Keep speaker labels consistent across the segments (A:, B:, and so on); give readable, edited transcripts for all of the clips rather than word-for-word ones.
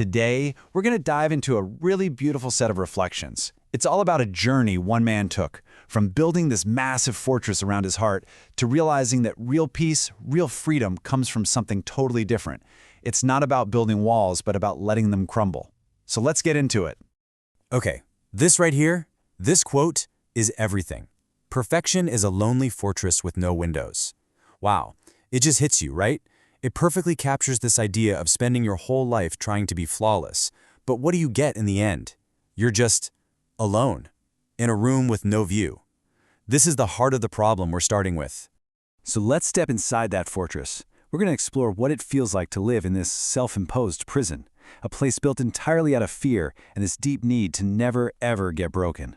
A: Today, we're going to dive into a really beautiful set of reflections. It's all about a journey one man took, from building this massive fortress around his heart to realizing that real peace, real freedom comes from something totally different. It's not about building walls, but about letting them crumble. So let's get into it.
B: Okay, this right here, this quote is everything. Perfection is a lonely fortress with no windows. Wow, it just hits you, right? It perfectly captures this idea of spending your whole life trying to be flawless. But what do you get in the end? You're just alone, in a room with no view. This is the heart of the problem we're starting with.
A: So let's step inside that fortress. We're going to explore what it feels like to live in this self-imposed prison, a place built entirely out of fear and this deep need to never, ever get broken.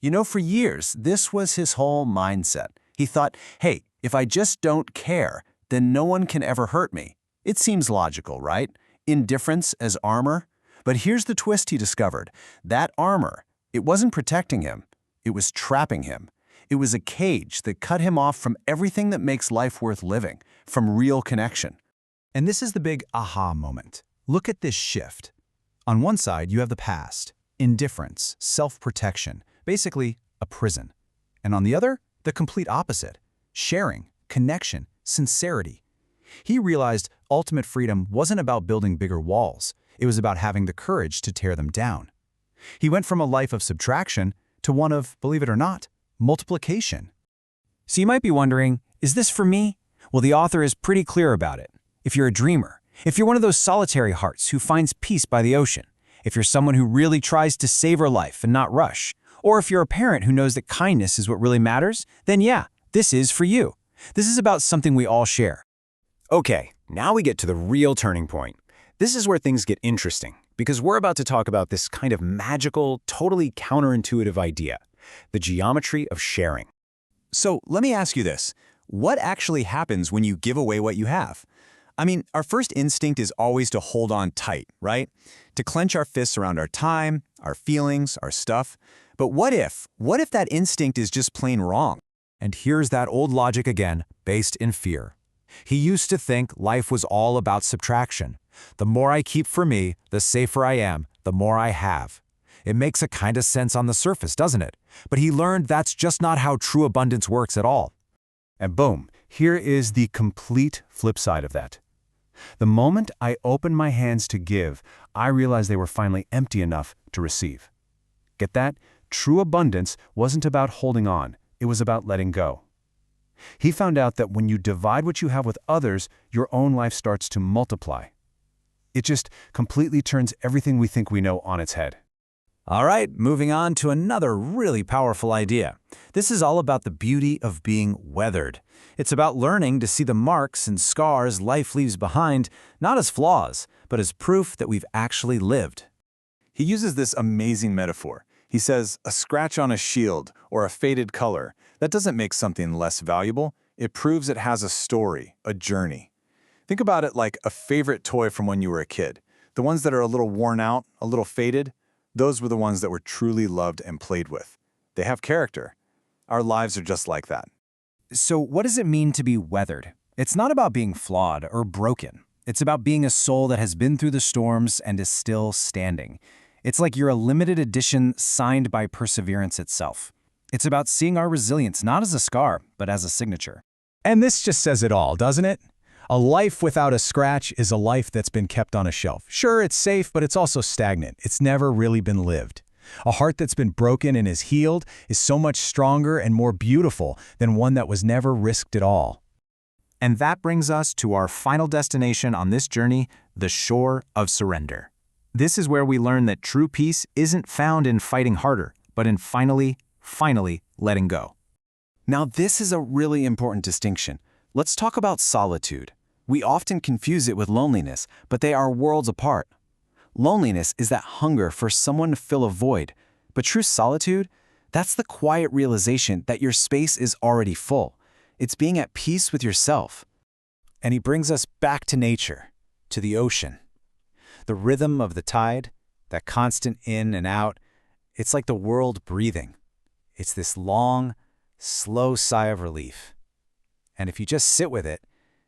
C: You know, for years, this was his whole mindset. He thought, hey, if I just don't care, then no one can ever hurt me. It seems logical, right? Indifference as armor. But here's the twist he discovered. That armor, it wasn't protecting him. It was trapping him. It was a cage that cut him off from everything that makes life worth living, from real connection.
A: And this is the big aha moment. Look at this shift. On one side, you have the past, indifference, self-protection, basically a prison. And on the other, the complete opposite, sharing, connection, sincerity. He realized ultimate freedom wasn't about building bigger walls. It was about having the courage to tear them down. He went from a life of subtraction to one of, believe it or not, multiplication.
B: So you might be wondering, is this for me? Well, the author is pretty clear about it. If you're a dreamer, if you're one of those solitary hearts who finds peace by the ocean, if you're someone who really tries to savor life and not rush, or if you're a parent who knows that kindness is what really matters, then yeah, this is for you. This is about something we all share. Okay, now we get to the real turning point. This is where things get interesting, because we're about to talk about this kind of magical, totally counterintuitive idea, the geometry of sharing.
A: So let me ask you this. What actually happens when you give away what you have? I mean, our first instinct is always to hold on tight, right? To clench our fists around our time, our feelings, our stuff. But what if that instinct is just plain wrong?
B: And here's that old logic again, based in fear. He used to think life was all about subtraction. The more I keep for me, the safer I am, the more I have. It makes a kind of sense on the surface, doesn't it? But he learned that's just not how true abundance works at all.
C: And boom, here is the complete flip side of that. The moment I opened my hands to give, I realized they were finally empty enough to receive. Get that? True abundance wasn't about holding on. It was about letting go. He found out that when you divide what you have with others, your own life starts to multiply. It just completely turns everything we think we know on its head.
B: All right, moving on to another really powerful idea. This is all about the beauty of being weathered. It's about learning to see the marks and scars life leaves behind, not as flaws, but as proof that we've actually lived.
A: He uses this amazing metaphor. He says, a scratch on a shield or a faded color, that doesn't make something less valuable. It proves it has a story, a journey. Think about it like a favorite toy from when you were a kid. The ones that are a little worn out, a little faded, those were the ones that were truly loved and played with. They have character. Our lives are just like that.
B: So what does it mean to be weathered? It's not about being flawed or broken. It's about being a soul that has been through the storms and is still standing. It's like you're a limited edition signed by perseverance itself. It's about seeing our resilience not as a scar, but as a signature.
A: And this just says it all, doesn't it? A life without a scratch is a life that's been kept on a shelf. Sure, it's safe, but it's also stagnant. It's never really been lived. A heart that's been broken and is healed is so much stronger and more beautiful than one that was never risked at all.
B: And that brings us to our final destination on this journey, the shore of surrender. This is where we learn that true peace isn't found in fighting harder, but in finally letting go. Now, this is a really important distinction. Let's talk about solitude. We often confuse it with loneliness, but they are worlds apart. Loneliness is that hunger for someone to fill a void, but true solitude, that's the quiet realization that your space is already full. It's being at peace with yourself. And he brings us back to nature, to the ocean. The rhythm of the tide, that constant in and out, it's like the world breathing. It's this long, slow sigh of relief. And if you just sit with it,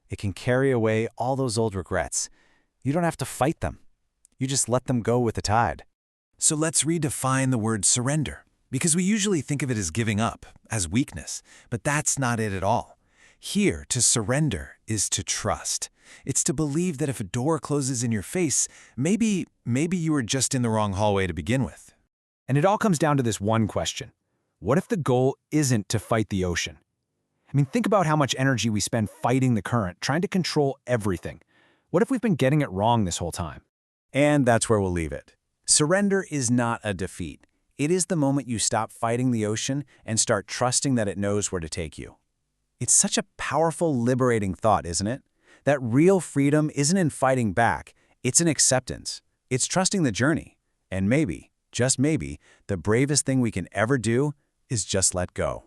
B: it can carry away all those old regrets. You don't have to fight them.
A: You just let them go with the tide. So let's redefine the word surrender, because we usually think of it as giving up, as weakness, but that's not it at all. Here, to surrender is to trust. It's to believe that if a door closes in your face, maybe you were just in the wrong hallway to begin with.
B: And it all comes down to this one question. What if the goal isn't to fight the ocean? I mean, think about how much energy we spend fighting the current, trying to control everything. What if we've been getting it wrong this whole time?
A: And that's where we'll leave it. Surrender is not a defeat. It is the moment you stop fighting the ocean and start trusting that it knows where to take you. It's such a powerful, liberating thought, isn't it? That real freedom isn't in fighting back, it's in acceptance. It's trusting the journey. And maybe, just maybe, the bravest thing we can ever do is just let go.